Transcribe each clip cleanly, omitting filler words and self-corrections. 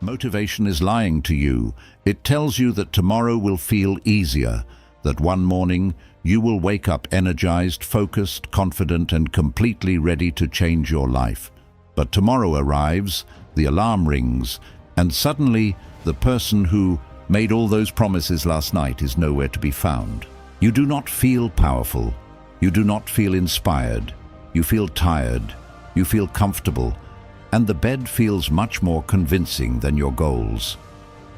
Motivation is lying to you. It tells you that tomorrow will feel easier, that one morning you will wake up energized, focused, confident, and completely ready to change your life. But tomorrow arrives, the alarm rings, and suddenly the person who made all those promises last night is nowhere to be found. You do not feel powerful. You do not feel inspired. You feel tired. You feel comfortable. And the bed feels much more convincing than your goals.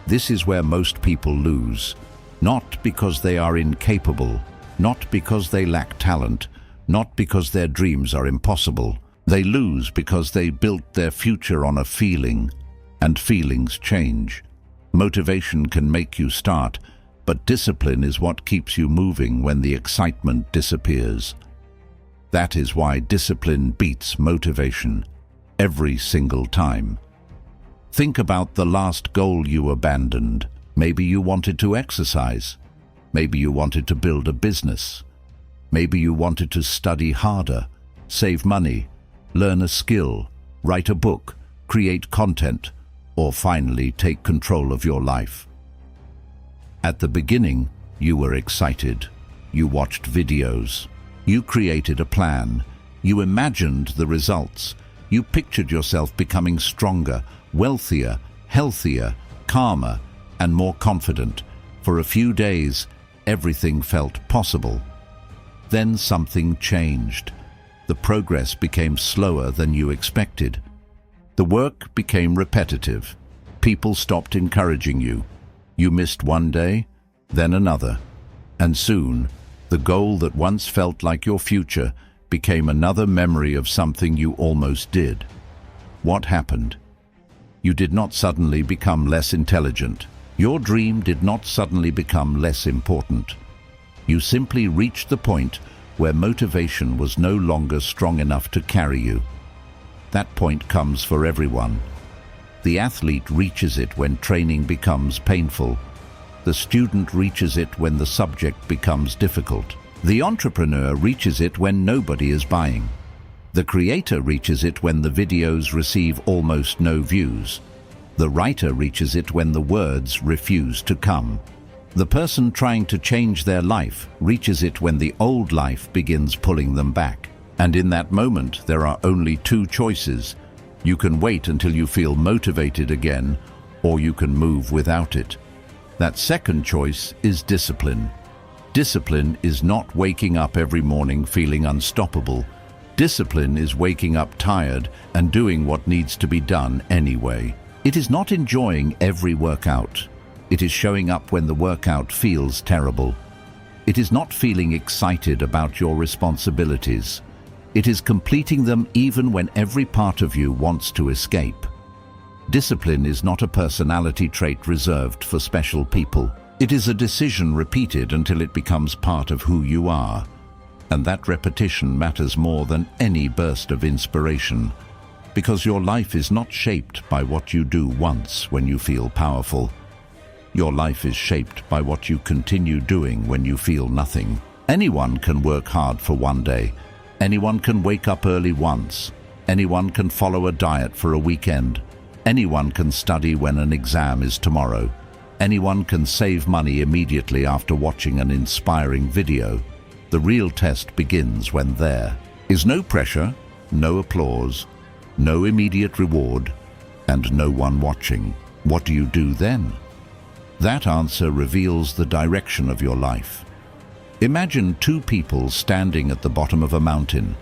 This is where most people lose. Not because they are incapable, not because they lack talent, not because their dreams are impossible. They lose because they built their future on a feeling, and feelings change. Motivation can make you start, but discipline is what keeps you moving when the excitement disappears. That is why discipline beats motivation every single time. Think about the last goal you abandoned. Maybe you wanted to exercise. Maybe you wanted to build a business. Maybe you wanted to study harder, save money, learn a skill, write a book, create content, or finally take control of your life. At the beginning, you were excited. You watched videos. You created a plan. You imagined the results. You pictured yourself becoming stronger, wealthier, healthier, calmer, and more confident. For a few days, everything felt possible. Then something changed. The progress became slower than you expected. The work became repetitive. People stopped encouraging you. You missed one day, then another. And soon, the goal that once felt like your future became another memory of something you almost did. What happened? You did not suddenly become less intelligent. Your dream did not suddenly become less important. You simply reached the point where motivation was no longer strong enough to carry you. That point comes for everyone. The athlete reaches it when training becomes painful. The student reaches it when the subject becomes difficult. The entrepreneur reaches it when nobody is buying. The creator reaches it when the videos receive almost no views. The writer reaches it when the words refuse to come. The person trying to change their life reaches it when the old life begins pulling them back. And in that moment, there are only two choices. You can wait until you feel motivated again, or you can move without it. That second choice is discipline. Discipline is not waking up every morning feeling unstoppable. Discipline is waking up tired and doing what needs to be done anyway. It is not enjoying every workout. It is showing up when the workout feels terrible. It is not feeling excited about your responsibilities. It is completing them even when every part of you wants to escape. Discipline is not a personality trait reserved for special people. It is a decision repeated until it becomes part of who you are. And that repetition matters more than any burst of inspiration, because your life is not shaped by what you do once when you feel powerful. Your life is shaped by what you continue doing when you feel nothing. Anyone can work hard for one day. Anyone can wake up early once. Anyone can follow a diet for a weekend. Anyone can study when an exam is tomorrow. Anyone can save money immediately after watching an inspiring video. The real test begins when there is no pressure, no applause, no immediate reward, and no one watching. What do you do then? That answer reveals the direction of your life. Imagine two people standing at the bottom of a mountain.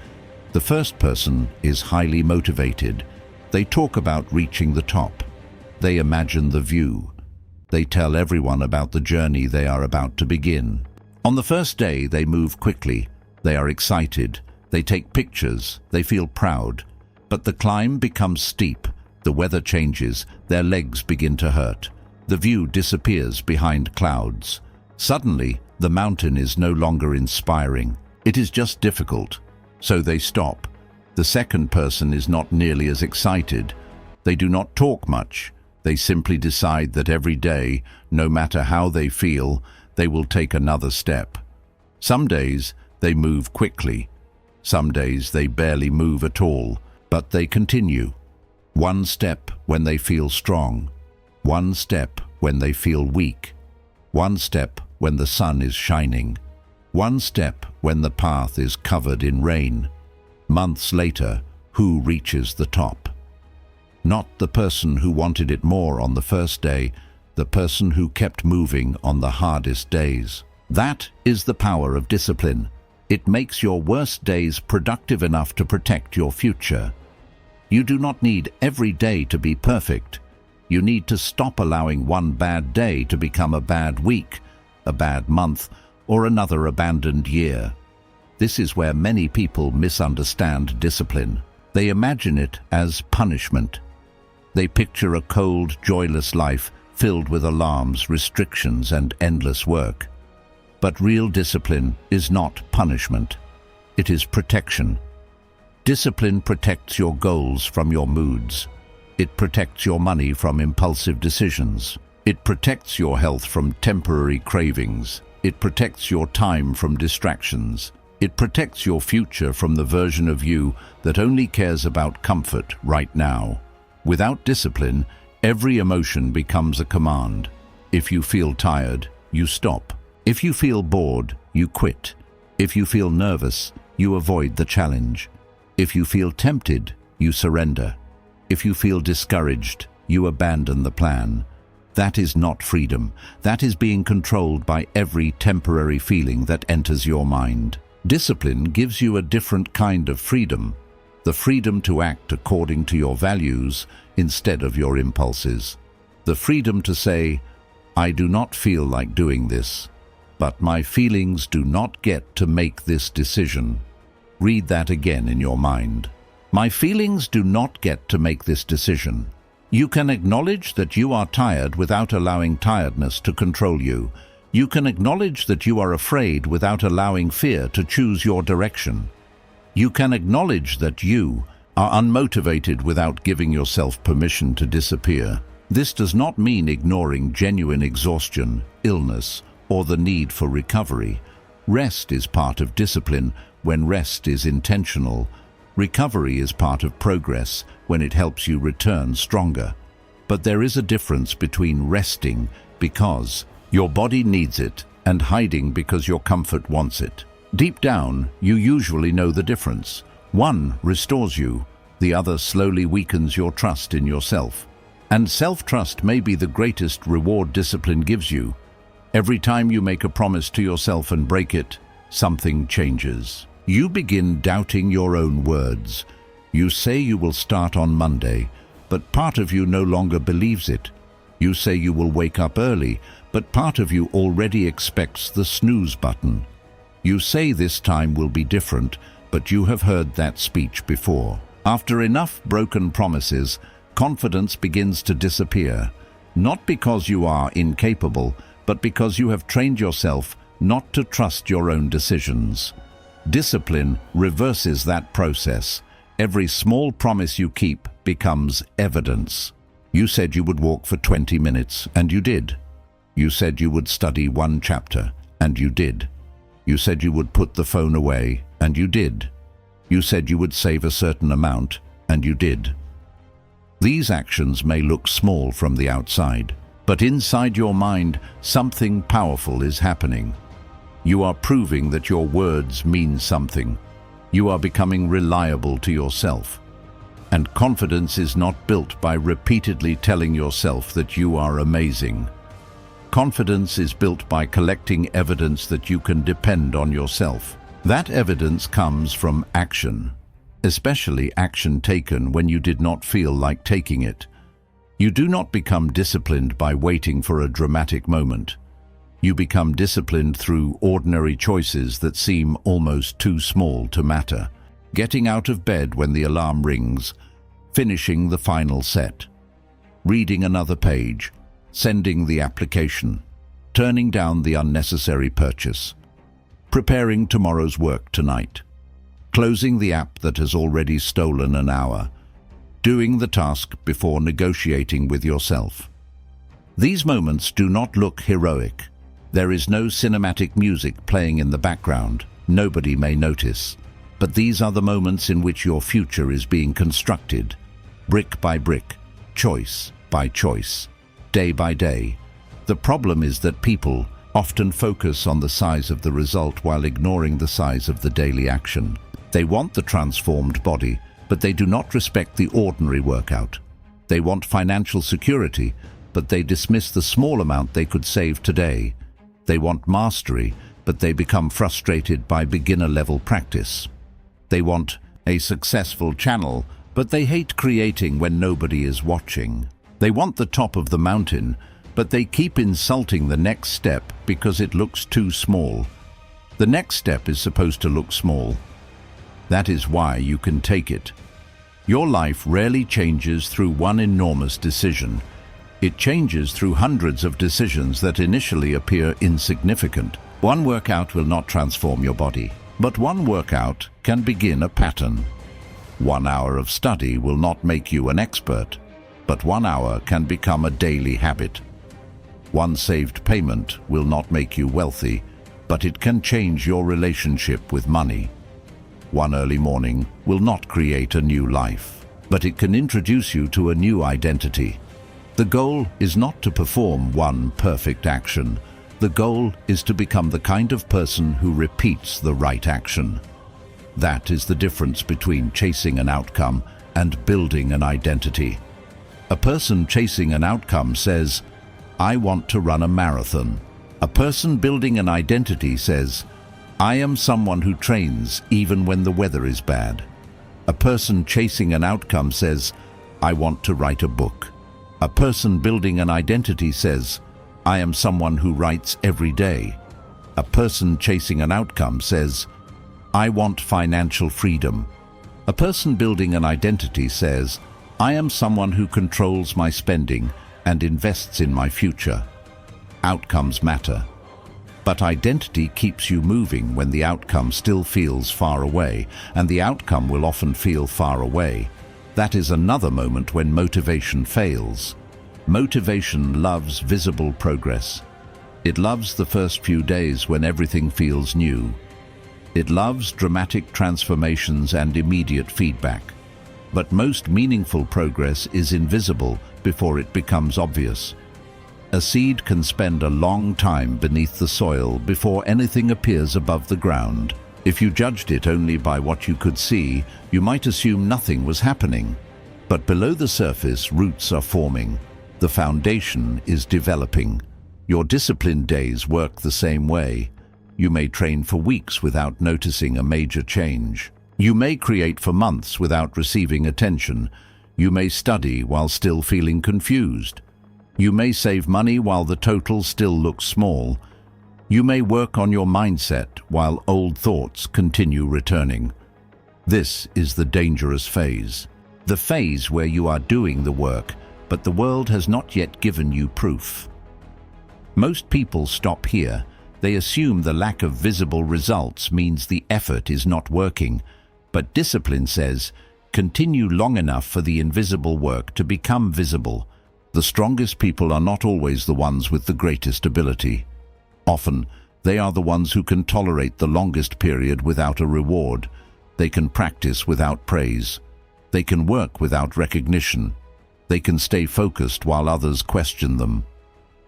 The first person is highly motivated. They talk about reaching the top. They imagine the view. They tell everyone about the journey they are about to begin. On the first day, they move quickly. They are excited. They take pictures. They feel proud. But the climb becomes steep. The weather changes. Their legs begin to hurt. The view disappears behind clouds. Suddenly, the mountain is no longer inspiring. It is just difficult. So they stop. The second person is not nearly as excited. They do not talk much. They simply decide that every day, no matter how they feel, they will take another step. Some days, they move quickly. Some days, they barely move at all, but they continue. One step when they feel strong. One step when they feel weak. One step when the sun is shining. One step when the path is covered in rain. Months later, who reaches the top? Not the person who wanted it more on the first day, the person who kept moving on the hardest days. That is the power of discipline. It makes your worst days productive enough to protect your future. You do not need every day to be perfect. You need to stop allowing one bad day to become a bad week, a bad month, or another abandoned year. This is where many people misunderstand discipline. They imagine it as punishment. They picture a cold, joyless life filled with alarms, restrictions, and endless work. But real discipline is not punishment. It is protection. Discipline protects your goals from your moods. It protects your money from impulsive decisions. It protects your health from temporary cravings. It protects your time from distractions. It protects your future from the version of you that only cares about comfort right now. Without discipline, every emotion becomes a command. If you feel tired, you stop. If you feel bored, you quit. If you feel nervous, you avoid the challenge. If you feel tempted, you surrender. If you feel discouraged, you abandon the plan. That is not freedom. That is being controlled by every temporary feeling that enters your mind. Discipline gives you a different kind of freedom. The freedom to act according to your values instead of your impulses. The freedom to say, I do not feel like doing this, but my feelings do not get to make this decision. Read that again in your mind. My feelings do not get to make this decision. You can acknowledge that you are tired without allowing tiredness to control you. You can acknowledge that you are afraid without allowing fear to choose your direction. You can acknowledge that you are unmotivated without giving yourself permission to disappear. This does not mean ignoring genuine exhaustion, illness, or the need for recovery. Rest is part of discipline when rest is intentional. Recovery is part of progress when it helps you return stronger. But there is a difference between resting because your body needs it and hiding because your comfort wants it. Deep down, you usually know the difference. One restores you, the other slowly weakens your trust in yourself. And self-trust may be the greatest reward discipline gives you. Every time you make a promise to yourself and break it, something changes. You begin doubting your own words. You say you will start on Monday, but part of you no longer believes it. You say you will wake up early, but part of you already expects the snooze button. You say this time will be different, but you have heard that speech before. After enough broken promises, confidence begins to disappear, not because you are incapable, but because you have trained yourself not to trust your own decisions. Discipline reverses that process. Every small promise you keep becomes evidence. You said you would walk for 20 minutes, and you did. You said you would study one chapter, and you did. You said you would put the phone away, and you did. You said you would save a certain amount, and you did. These actions may look small from the outside, but inside your mind, something powerful is happening. You are proving that your words mean something. You are becoming reliable to yourself. And confidence is not built by repeatedly telling yourself that you are amazing. Confidence is built by collecting evidence that you can depend on yourself. That evidence comes from action, especially action taken when you did not feel like taking it. You do not become disciplined by waiting for a dramatic moment. You become disciplined through ordinary choices that seem almost too small to matter. Getting out of bed when the alarm rings, finishing the final set, reading another page, sending the application, turning down the unnecessary purchase, preparing tomorrow's work tonight, closing the app that has already stolen an hour, doing the task before negotiating with yourself. These moments do not look heroic. There is no cinematic music playing in the background. Nobody may notice. But these are the moments in which your future is being constructed, brick by brick, choice by choice. day by day. The problem is that people often focus on the size of the result while ignoring the size of the daily action. They want the transformed body, but they do not respect the ordinary workout. They want financial security, but they dismiss the small amount they could save today. They want mastery, but they become frustrated by beginner-level practice. They want a successful channel, but they hate creating when nobody is watching. They want the top of the mountain, but they keep insulting the next step because it looks too small. The next step is supposed to look small. That is why you can take it. Your life rarely changes through one enormous decision. It changes through hundreds of decisions that initially appear insignificant. One workout will not transform your body, but one workout can begin a pattern. 1 hour of study will not make you an expert, but 1 hour can become a daily habit. One saved payment will not make you wealthy, but it can change your relationship with money. One early morning will not create a new life, but it can introduce you to a new identity. The goal is not to perform one perfect action. The goal is to become the kind of person who repeats the right action. That is the difference between chasing an outcome and building an identity. A person chasing an outcome says, "I want to run a marathon." A person building an identity says, "I am someone who trains even when the weather is bad." A person chasing an outcome says, "I want to write a book." A person building an identity says, "I am someone who writes every day." A person chasing an outcome says, "I want financial freedom." A person building an identity says, "I am someone who controls my spending and invests in my future." Outcomes matter. But identity keeps you moving when the outcome still feels far away, and the outcome will often feel far away. That is another moment when motivation fails. Motivation loves visible progress. It loves the first few days when everything feels new. It loves dramatic transformations and immediate feedback. But most meaningful progress is invisible before it becomes obvious. A seed can spend a long time beneath the soil before anything appears above the ground. If you judged it only by what you could see, you might assume nothing was happening. But below the surface, roots are forming. The foundation is developing. Your disciplined days work the same way. You may train for weeks without noticing a major change. You may create for months without receiving attention. You may study while still feeling confused. You may save money while the total still looks small. You may work on your mindset while old thoughts continue returning. This is the dangerous phase. The phase where you are doing the work, but the world has not yet given you proof. Most people stop here. They assume the lack of visible results means the effort is not working. But discipline says, continue long enough for the invisible work to become visible. The strongest people are not always the ones with the greatest ability. Often, they are the ones who can tolerate the longest period without a reward. They can practice without praise. They can work without recognition. They can stay focused while others question them.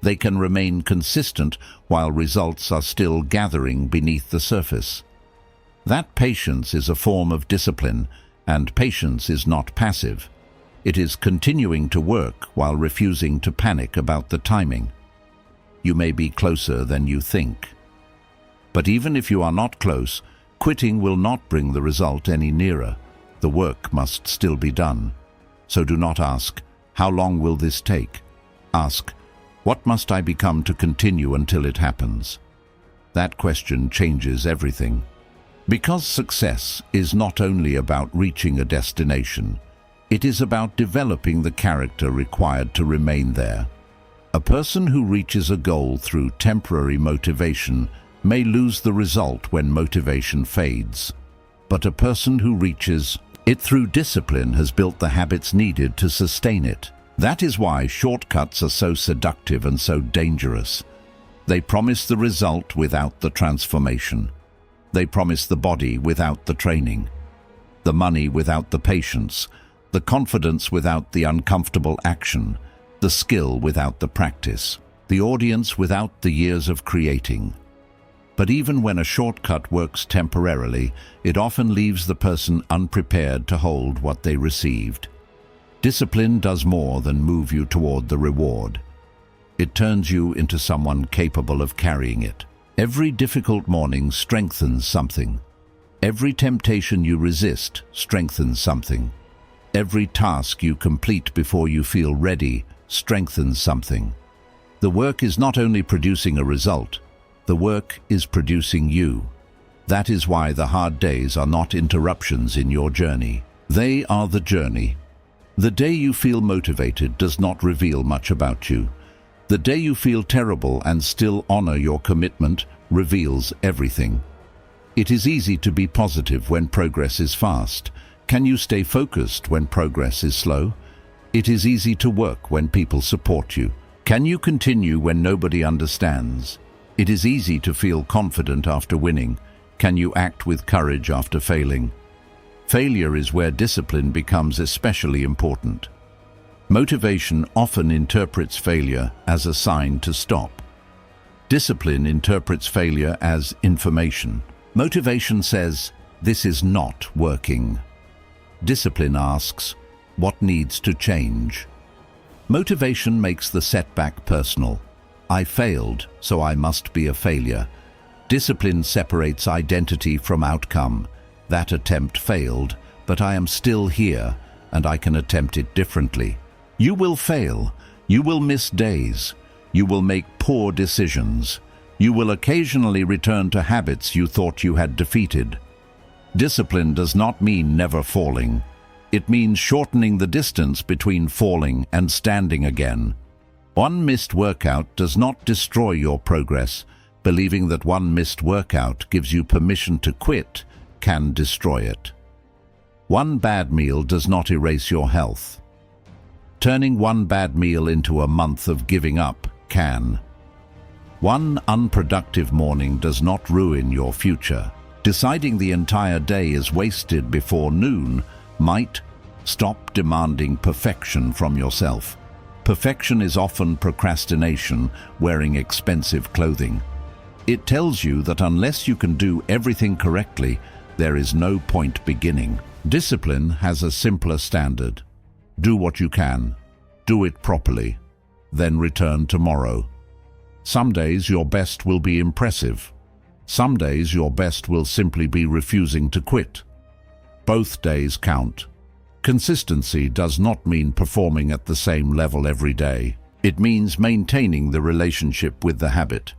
They can remain consistent while results are still gathering beneath the surface. That patience is a form of discipline, and patience is not passive. It is continuing to work while refusing to panic about the timing. You may be closer than you think. But even if you are not close, quitting will not bring the result any nearer. The work must still be done. So do not ask, how long will this take? Ask, what must I become to continue until it happens? That question changes everything. Because success is not only about reaching a destination, it is about developing the character required to remain there. A person who reaches a goal through temporary motivation may lose the result when motivation fades. But a person who reaches it through discipline has built the habits needed to sustain it. That is why shortcuts are so seductive and so dangerous. They promise the result without the transformation. They promise the body without the training, the money without the patience, the confidence without the uncomfortable action. the skill without the practice, the audience without the years of creating. But even when a shortcut works temporarily, it often leaves the person unprepared to hold what they received. Discipline does more than move you toward the reward. It turns you into someone capable of carrying it. Every difficult morning strengthens something. Every temptation you resist strengthens something. Every task you complete before you feel ready strengthens something. The work is not only producing a result, the work is producing you. That is why the hard days are not interruptions in your journey. They are the journey. The day you feel motivated does not reveal much about you. The day you feel terrible and still honor your commitment reveals everything. It is easy to be positive when progress is fast. Can you stay focused when progress is slow? It is easy to work when people support you. Can you continue when nobody understands? It is easy to feel confident after winning. Can you act with courage after failing? Failure is where discipline becomes especially important. Motivation often interprets failure as a sign to stop. Discipline interprets failure as information. Motivation says, "This is not working." Discipline asks, "What needs to change?" Motivation makes the setback personal. I failed, so I must be a failure. Discipline separates identity from outcome. That attempt failed, but I am still here, and I can attempt it differently. You will fail. You will miss days. You will make poor decisions. You will occasionally return to habits you thought you had defeated. Discipline does not mean never falling. It means shortening the distance between falling and standing again. One missed workout does not destroy your progress. Believing that one missed workout gives you permission to quit can destroy it. One bad meal does not erase your health. Turning one bad meal into a month of giving up can. One unproductive morning does not ruin your future. Deciding the entire day is wasted before noon might. Stop demanding perfection from yourself. Perfection is often procrastination wearing expensive clothing. It tells you that unless you can do everything correctly, there is no point beginning. Discipline has a simpler standard. Do what you can. Do it properly. Then return tomorrow. Some days your best will be impressive. Some days your best will simply be refusing to quit. Both days count. Consistency does not mean performing at the same level every day. It means maintaining the relationship with the habit.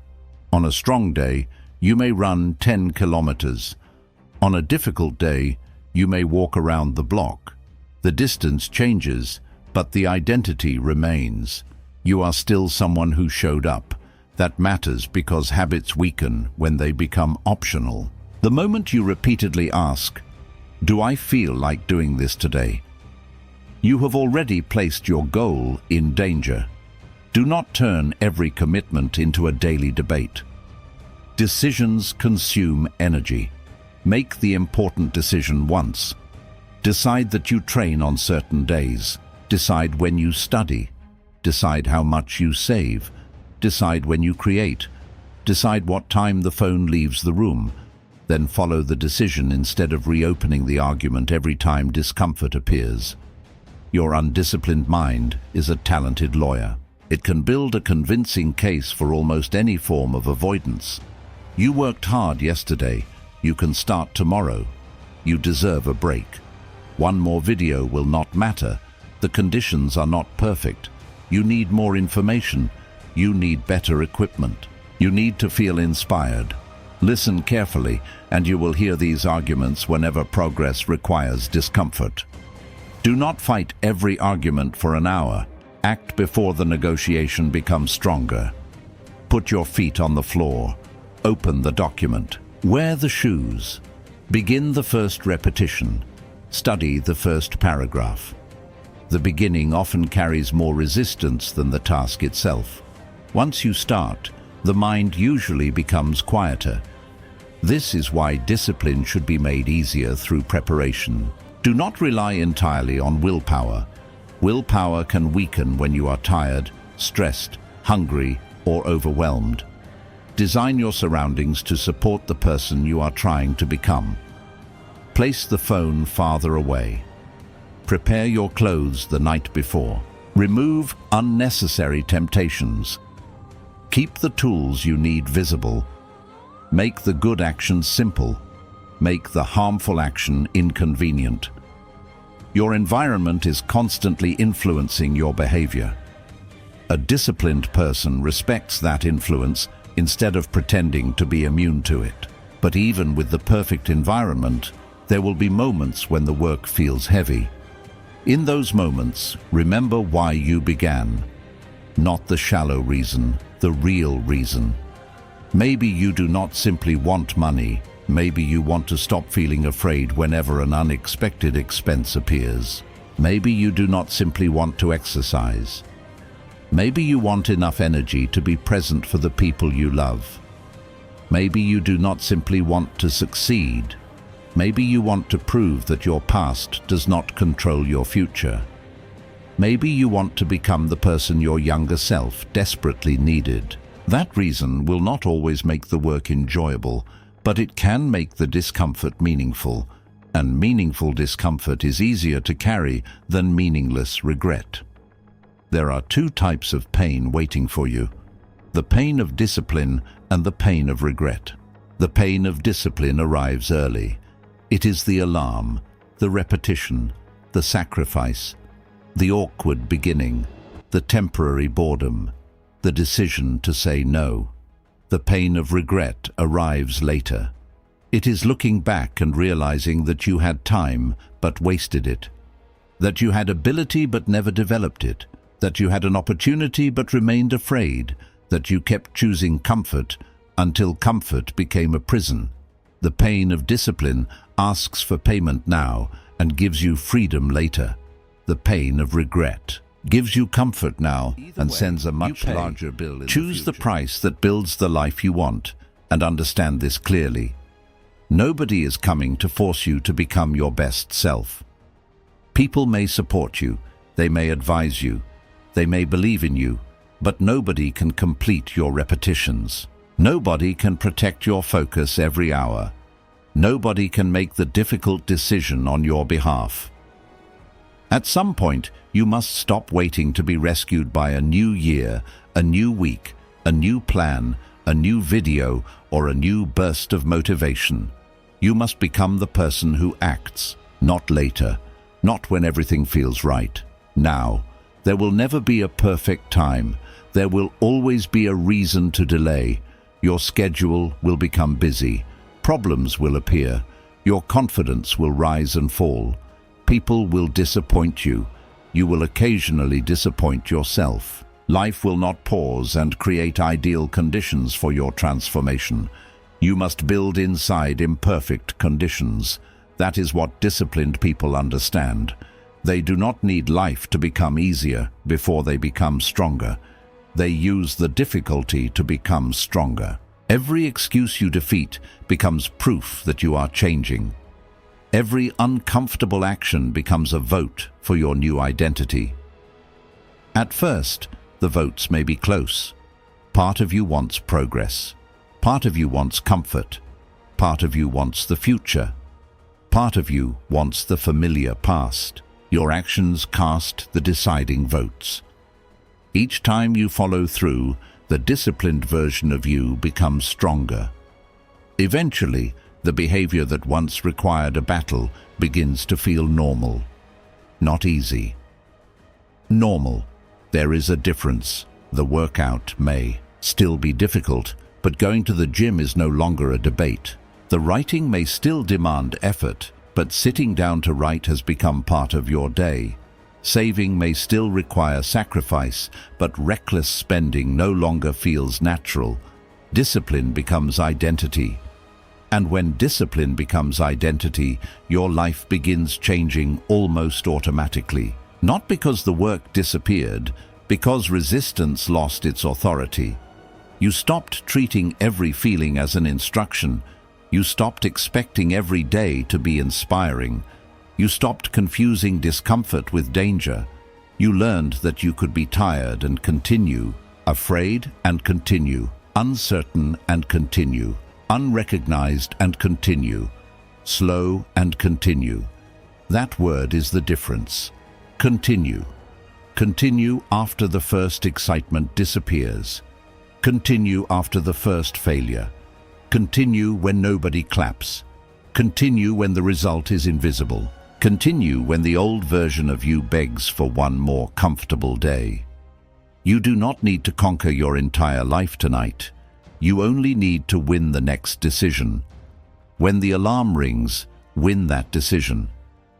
On a strong day, you may run 10 kilometers. On a difficult day, you may walk around the block. The distance changes, but the identity remains. You are still someone who showed up. That matters because habits weaken when they become optional. The moment you repeatedly ask, "Do I feel like doing this today?" you have already placed your goal in danger. Do not turn every commitment into a daily debate. Decisions consume energy. Make the important decision once. Decide that you train on certain days. Decide when you study. Decide how much you save. Decide when you create. Decide what time the phone leaves the room. Then follow the decision instead of reopening the argument every time discomfort appears. Your undisciplined mind is a talented lawyer. It can build a convincing case for almost any form of avoidance. You worked hard yesterday. You can start tomorrow. You deserve a break. One more video will not matter. The conditions are not perfect. You need more information. You need better equipment. You need to feel inspired. Listen carefully, and you will hear these arguments whenever progress requires discomfort. Do not fight every argument for an hour. Act before the negotiation becomes stronger. Put your feet on the floor. Open the document. Wear the shoes. Begin the first repetition. Study the first paragraph. The beginning often carries more resistance than the task itself. Once you start, the mind usually becomes quieter. This is why discipline should be made easier through preparation. Do not rely entirely on willpower. Willpower can weaken when you are tired, stressed, hungry, or overwhelmed. Design your surroundings to support the person you are trying to become. Place the phone farther away. Prepare your clothes the night before. Remove unnecessary temptations. Keep the tools you need visible. Make the good action simple. Make the harmful action inconvenient. Your environment is constantly influencing your behavior. A disciplined person respects that influence instead of pretending to be immune to it. But even with the perfect environment, there will be moments when the work feels heavy. In those moments, remember why you began. Not the shallow reason, the real reason. Maybe you do not simply want money. Maybe you want to stop feeling afraid whenever an unexpected expense appears. Maybe you do not simply want to exercise. Maybe you want enough energy to be present for the people you love. Maybe you do not simply want to succeed. Maybe you want to prove that your past does not control your future. Maybe you want to become the person your younger self desperately needed. That reason will not always make the work enjoyable, but it can make the discomfort meaningful, and meaningful discomfort is easier to carry than meaningless regret. There are two types of pain waiting for you: the pain of discipline and the pain of regret. The pain of discipline arrives early. It is the alarm, the repetition, the sacrifice, the awkward beginning, the temporary boredom, the decision to say no. The pain of regret arrives later. It is looking back and realizing that you had time but wasted it, that you had ability but never developed it, that you had an opportunity but remained afraid, that you kept choosing comfort until comfort became a prison. The pain of discipline asks for payment now and gives you freedom later. The pain of regret gives you comfort now and sends a much larger bill in the future. Choose the price that builds the life you want, and understand this clearly. Nobody is coming to force you to become your best self. People may support you, they may advise you, they may believe in you, but nobody can complete your repetitions. Nobody can protect your focus every hour. Nobody can make the difficult decision on your behalf. At some point, you must stop waiting to be rescued by a new year, a new week, a new plan, a new video, or a new burst of motivation. You must become the person who acts, not later, not when everything feels right. Now. There will never be a perfect time. There will always be a reason to delay. Your schedule will become busy. Problems will appear. Your confidence will rise and fall. People will disappoint you. You will occasionally disappoint yourself. Life will not pause and create ideal conditions for your transformation. You must build inside imperfect conditions. That is what disciplined people understand. They do not need life to become easier before they become stronger. They use the difficulty to become stronger. Every excuse you defeat becomes proof that you are changing. Every uncomfortable action becomes a vote for your new identity. At first, the votes may be close. Part of you wants progress. Part of you wants comfort. Part of you wants the future. Part of you wants the familiar past. Your actions cast the deciding votes. Each time you follow through, the disciplined version of you becomes stronger. Eventually, the behavior that once required a battle begins to feel normal. Not easy. Normal. There is a difference. The workout may still be difficult, but going to the gym is no longer a debate. The writing may still demand effort, but sitting down to write has become part of your day. Saving may still require sacrifice, but reckless spending no longer feels natural. Discipline becomes identity. And when discipline becomes identity, your life begins changing almost automatically. Not because the work disappeared, because resistance lost its authority. You stopped treating every feeling as an instruction. You stopped expecting every day to be inspiring. You stopped confusing discomfort with danger. You learned that you could be tired and continue, afraid and continue, uncertain and continue, unrecognized and continue, slow and continue. That word is the difference. Continue. Continue after the first excitement disappears. Continue after the first failure. Continue when nobody claps. Continue when the result is invisible. Continue when the old version of you begs for one more comfortable day. You do not need to conquer your entire life tonight. You only need to win the next decision. When the alarm rings, win that decision.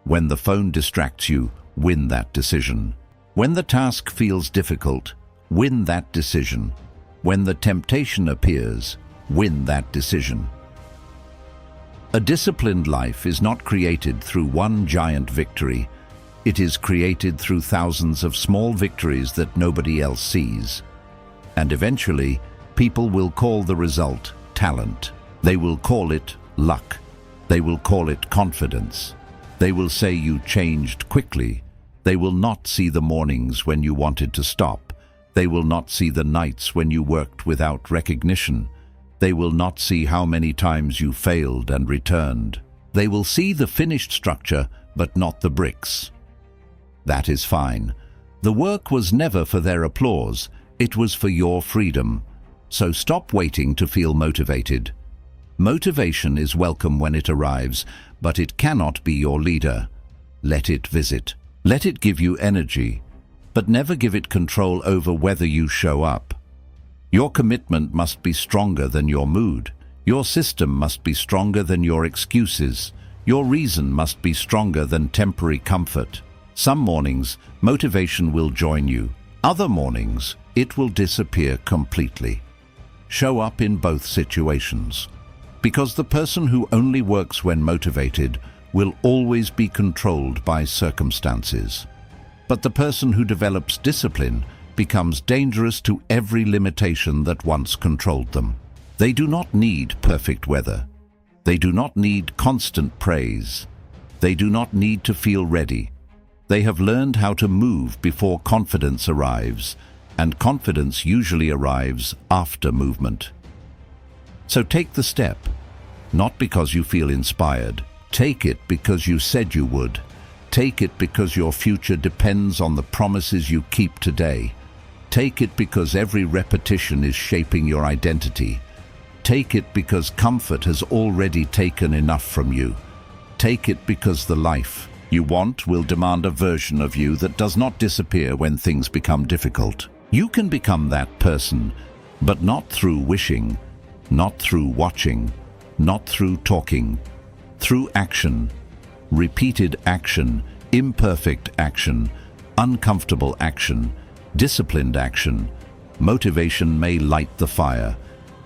When the phone distracts you, win that decision. When the task feels difficult, win that decision. When the temptation appears, win that decision. A disciplined life is not created through one giant victory. It is created through thousands of small victories that nobody else sees. And eventually, people will call the result talent. They will call it luck. They will call it confidence. They will say you changed quickly. They will not see the mornings when you wanted to stop. They will not see the nights when you worked without recognition. They will not see how many times you failed and returned. They will see the finished structure, but not the bricks. That is fine. The work was never for their applause. It was for your freedom. So stop waiting to feel motivated. Motivation is welcome when it arrives, but it cannot be your leader. Let it visit. Let it give you energy, but never give it control over whether you show up. Your commitment must be stronger than your mood. Your system must be stronger than your excuses. Your reason must be stronger than temporary comfort. Some mornings, motivation will join you. Other mornings, it will disappear completely. Show up in both situations. Because the person who only works when motivated will always be controlled by circumstances. But the person who develops discipline becomes dangerous to every limitation that once controlled them. They do not need perfect weather. They do not need constant praise. They do not need to feel ready. They have learned how to move before confidence arrives, and confidence usually arrives after movement. So take the step, not because you feel inspired. Take it because you said you would. Take it because your future depends on the promises you keep today. Take it because every repetition is shaping your identity. Take it because comfort has already taken enough from you. Take it because the life you want will demand a version of you that does not disappear when things become difficult. You can become that person, but not through wishing, not through watching, not through talking, through action, repeated action, imperfect action, uncomfortable action, disciplined action. Motivation may light the fire,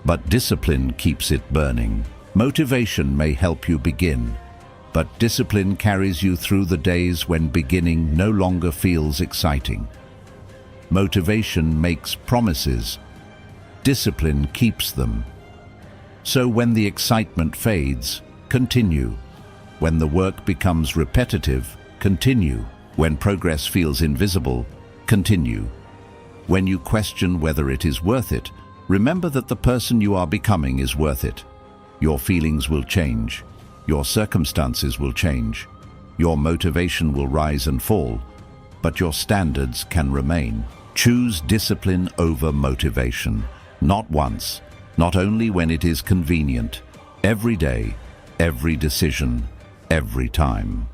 but discipline keeps it burning. Motivation may help you begin, but discipline carries you through the days when beginning no longer feels exciting. Motivation makes promises. Discipline keeps them. So when the excitement fades, continue. When the work becomes repetitive, continue. When progress feels invisible, continue. When you question whether it is worth it, remember that the person you are becoming is worth it. Your feelings will change. Your circumstances will change. Your motivation will rise and fall, but your standards can remain. Choose discipline over motivation. Not once, not only when it is convenient. Every day, every decision, every time.